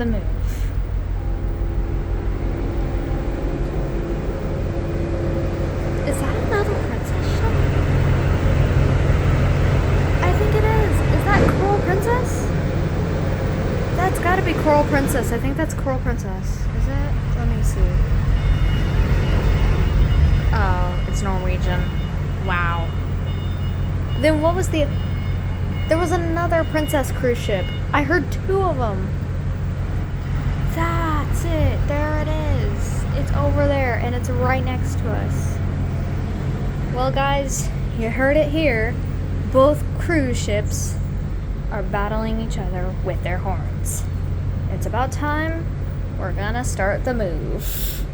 the move. Is that another princess ship? I think it is. Is that Coral Princess? That's gotta be Coral Princess. I think that's Coral Princess. Is it? Let me see. Oh, it's Norwegian. Wow. Then what was the... There was another princess cruise ship. I heard 2 of them. That's it. There it is. It's over there, and it's right next to us. Well, guys, you heard it here. Both cruise ships are battling each other with their horns. It's about time we're gonna start the move.